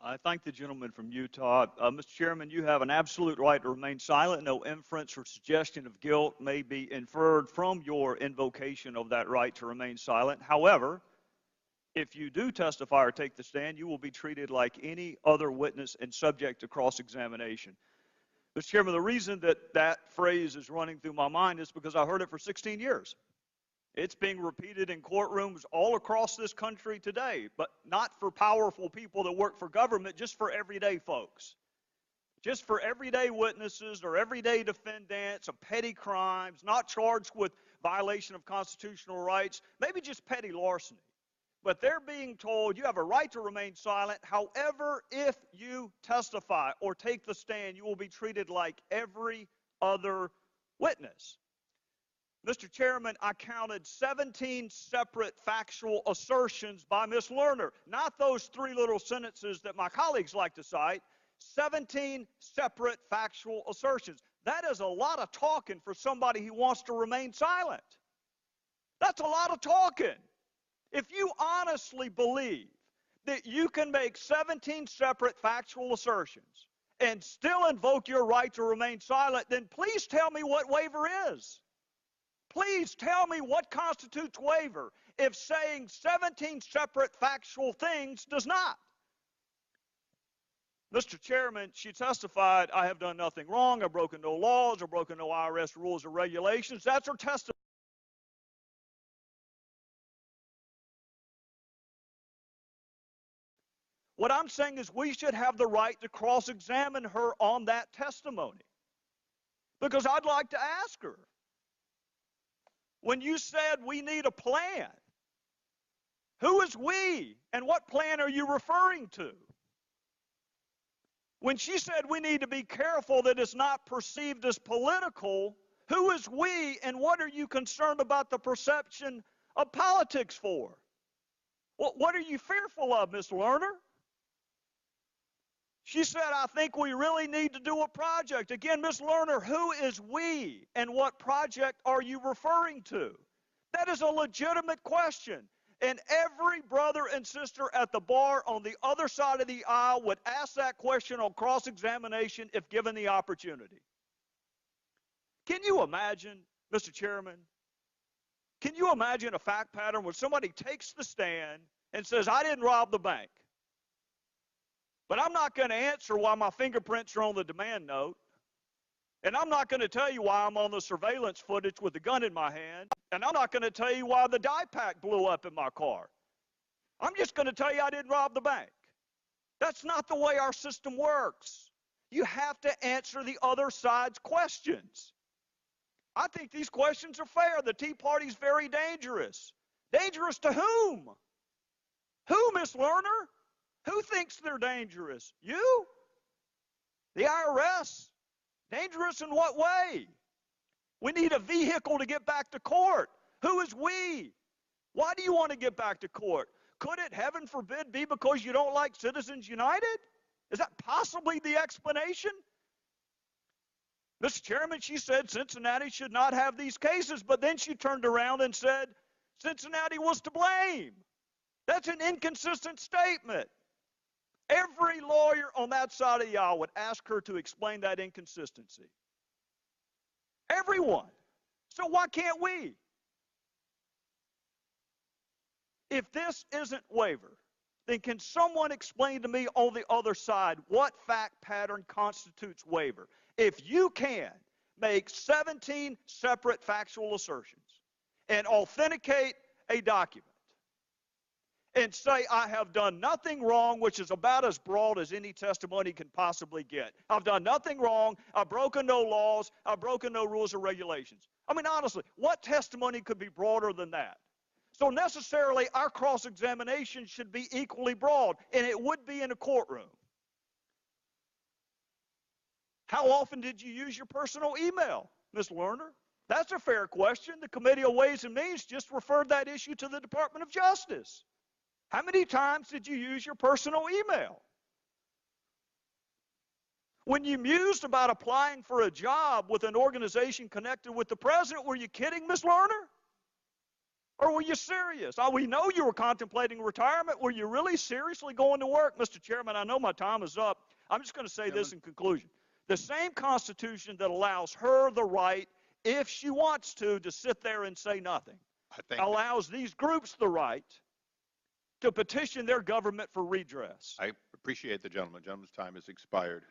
I thank the gentleman from Utah. Mr. Chairman, you have an absolute right to remain silent. No inference or suggestion of guilt may be inferred from your invocation of that right to remain silent. However, if you do testify or take the stand, you will be treated like any other witness and subject to cross-examination. Mr. Chairman, the reason that that phrase is running through my mind is because I heard it for 16 years. It's being repeated in courtrooms all across this country today, but not for powerful people that work for government, just for everyday folks. Just for everyday witnesses or everyday defendants of petty crimes, not charged with violation of constitutional rights, maybe just petty larceny. But they're being told you have a right to remain silent. However, if you testify or take the stand, you will be treated like every other witness. Mr. Chairman, I counted 17 separate factual assertions by Ms. Lerner, not those three little sentences that my colleagues like to cite, 17 separate factual assertions. That is a lot of talking for somebody who wants to remain silent. That's a lot of talking. If you honestly believe that you can make 17 separate factual assertions and still invoke your right to remain silent, then please tell me what waiver is. Please tell me what constitutes waiver if saying 17 separate factual things does not. Mr. Chairman, she testified, I have done nothing wrong, I've broken no laws, I've broken no IRS rules or regulations. That's her testimony. What I'm saying is we should have the right to cross-examine her on that testimony. Because I'd like to ask her, when you said we need a plan, who is we and what plan are you referring to? When she said we need to be careful that it's not perceived as political, who is we and what are you concerned about the perception of politics for? What are you fearful of, Ms. Lerner? She said, I think we really need to do a project. Again, Ms. Lerner, who is we and what project are you referring to? That is a legitimate question. And every brother and sister at the bar on the other side of the aisle would ask that question on cross-examination if given the opportunity. Can you imagine, Mr. Chairman, can you imagine a fact pattern where somebody takes the stand and says, I didn't rob the bank? But I'm not going to answer why my fingerprints are on the demand note. And I'm not going to tell you why I'm on the surveillance footage with a gun in my hand. And I'm not going to tell you why the dye pack blew up in my car. I'm just going to tell you I didn't rob the bank. That's not the way our system works. You have to answer the other side's questions. I think these questions are fair. The Tea Party's very dangerous. Dangerous to whom? Who, Ms. Lerner? Who thinks they're dangerous? You? The IRS? Dangerous in what way? We need a vehicle to get back to court. Who is we? Why do you want to get back to court? Could it, heaven forbid, be because you don't like Citizens United? Is that possibly the explanation? Mr. Chairman, she said Cincinnati should not have these cases, but then she turned around and said Cincinnati was to blame. That's an inconsistent statement. Every lawyer on that side of the aisle would ask her to explain that inconsistency. Everyone. So why can't we? If this isn't waiver, then can someone explain to me on the other side what fact pattern constitutes waiver? If you can make 17 separate factual assertions and authenticate a document, and say, I have done nothing wrong, which is about as broad as any testimony can possibly get. I've done nothing wrong. I've broken no laws. I've broken no rules or regulations. I mean, honestly, what testimony could be broader than that? So necessarily, our cross-examination should be equally broad, and it would be in a courtroom. How often did you use your personal email, Ms. Lerner? That's a fair question. The Committee on Ways and Means just referred that issue to the Department of Justice. How many times did you use your personal email? When you mused about applying for a job with an organization connected with the president, were you kidding, Ms. Lerner? Or were you serious? Oh, we know you were contemplating retirement. Were you really seriously going to work? Mr. Chairman, I know my time is up. I'm just going to say this in conclusion. The same Constitution that allows her the right, if she wants to sit there and say nothing, allows these groups the right to petition their government for redress. I appreciate the gentleman. Gentleman's time has expired.